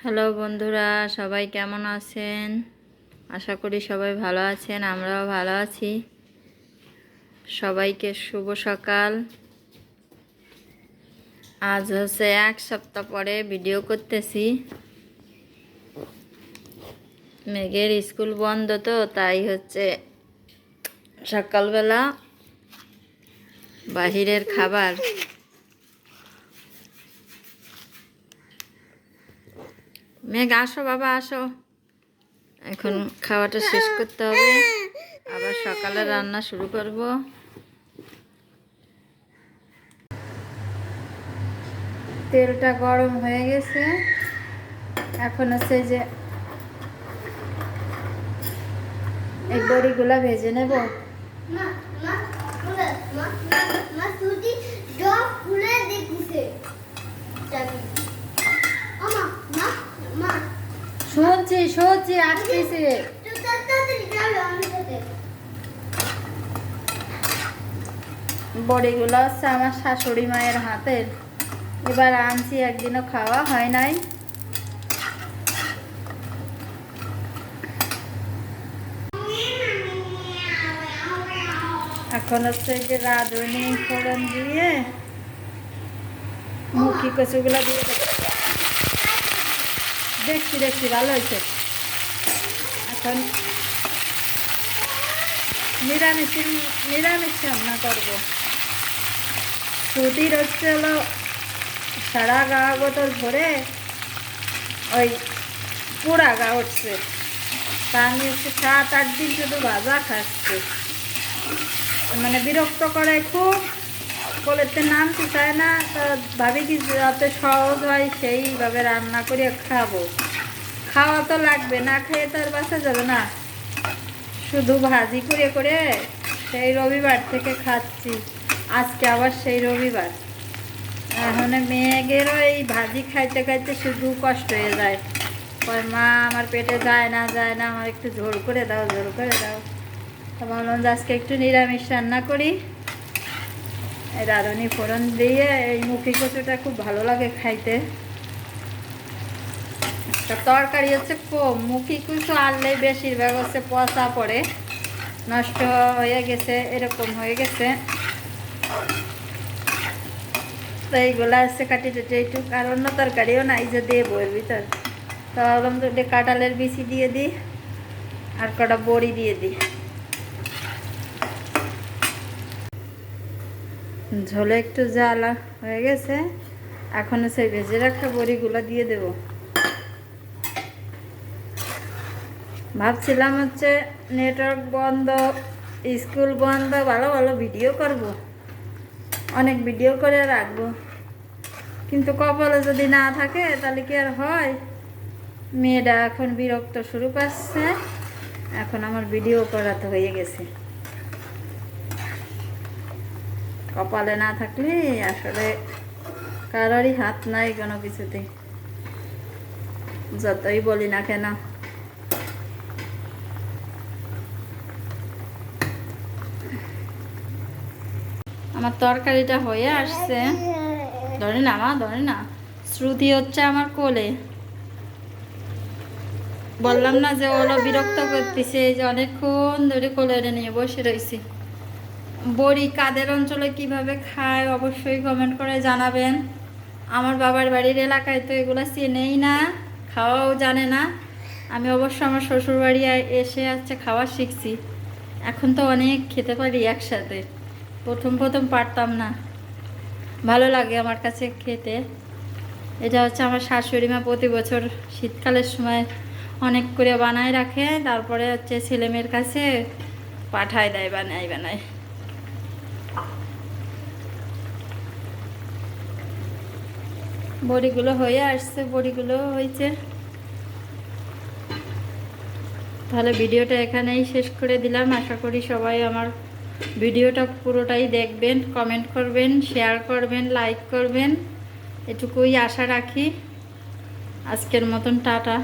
Hello বন্ধুরা, সবাই কেমন আছেন? আশা করি সবাই ভালো আছেন, আমরাও ভালো আছি। সবাইকে শুভ সকাল। আজ হচ্ছে 1 সপ্তাহ পরে ভিডিও করতেছি। মেঘের স্কুল বন্ধ, তো তাই হচ্ছে সকালবেলা বাহিরের খাবার। মেঘ আসো বাবা, আসো। এখন খাওয়াটা শেষ করতে হবে, আবার সকালে রান্না শুরু করব। তেলটা গরম হয়ে গেছে, এখন হচ্ছে যে এই বড়িগুলা ভেজে নেব। শুনছি শুনছি, আসতেছি। বড়িগুলো হচ্ছে আমার শাশুড়ি মায়ের হাতের, এবার আনছি, একদিনও খাওয়া হয় নাই। এখন হচ্ছে যে রাঁধুনি ফোড়ন দিয়ে মুখি কচুগুলো দিয়ে দেবো। দেখছি দেখছি, ভালো হয়েছে। এখন নিরামিষ রান্না করবো। সুতির হচ্ছে হলো সারা গা বোতল ভরে ওই পোড়া গা উঠছে, তা আমি হচ্ছে 7-8 দিন শুধু ভাজা খাচ্ছি। মানে বিরক্ত করে খুব, বলেতে নামতে চায় না। তো ভাবি কি যাতে সহজ হয় সেইভাবে রান্না করে খাবো। খাওয়া তো লাগবে, না খেয়ে তো আর বাঁচা যাবে না। শুধু ভাজি করে করে সেই রবিবার থেকে খাচ্ছি, আজকে আবার সেই রবিবার। এখন মেয়েদেরও এই ভাজি খাইতে খাইতে শুধু কষ্ট হয়ে যায়। কয় মা আমার পেটে যায় না, আমার একটু ঝোল করে দাও, ঝোল করে দাও। তো ভাবলাম যে আজকে একটু নিরামিষ রান্না করি। এই রাঁধুনি ফোড়ন দিয়ে এই মুখি কচুটা খুব ভালো লাগে খাইতে। তরকারি হচ্ছে কম, মুখি কচু আনলেই বেশিরভাগ হচ্ছে পচা পড়ে, নষ্ট হয়ে গেছে, এরকম হয়ে গেছে। তো এইগুলা হচ্ছে কাটি টুটি একটু, আর অন্য তরকারিও নাই যে দেবো এর ভিতর। তো ভাবলাম তো কাঁঠালের বিচি দিয়ে দিই, আর কটা বড়ি দিয়ে দিই। ঝোলে একটু জ্বালা হয়ে গেছে, এখন সেই ভেজে রাখা বড়িগুলো দিয়ে দেব। ভাবছিলাম হচ্ছে নেটওয়ার্ক বন্ধ, স্কুল বন্ধ, ভালো ভালো ভিডিও করব, অনেক ভিডিও করে রাখবো, কিন্তু কপালে যদি না থাকে তাহলে কি আর হয়। মেয়েটা এখন বিরক্ত শুরু করছে, এখন আমার ভিডিও করাতে হয়ে গেছে। কপালে না থাকলে আসলে কারোরই হাত নাই কোনো কিছুতে, যতই বলি না কেন। আমার তরকারিটা হয়ে আসছে, ধরে না মা, ধরে না। শ্রুতি হচ্ছে আমার কোলে, বললাম না যে ওরা বিরক্ত করতেছে, যে অনেকক্ষণ ধরে কোলে নিয়ে বসে রয়েছি। বড়ি কাদের অঞ্চলে কিভাবে খায় অবশ্যই কমেন্ট করে জানাবেন। আমার বাবার বাড়ির এলাকায় তো এগুলো চেনেই না, খাওয়াও জানে না। আমি অবশ্য আমার শ্বশুর বাড়ি এসে হচ্ছে খাওয়া শিখছি, এখন তো অনেক খেতে পারি একসাথে। প্রথম প্রথম পারতাম না, ভালো লাগে আমার কাছে খেতে। এটা হচ্ছে আমার শাশুড়ি মা প্রতি বছর শীতকালের সময় অনেক করে বানায় রাখে, তারপরে হচ্ছে ছেলেমেয়ের কাছে পাঠায় দেয় বানায়। বড়িগুলো হয়ে আসছে, বড়িগুলো হয়েছে। তাহলে ভিডিওটা এখানেই শেষ করে দিলাম। আশা করি সবাই আমার ভিডিওটা পুরোটাই দেখবেন, কমেন্ট করবেন, শেয়ার করবেন, লাইক করবেন, এটুকুই আশা রাখি। আজকের মতন টাটা।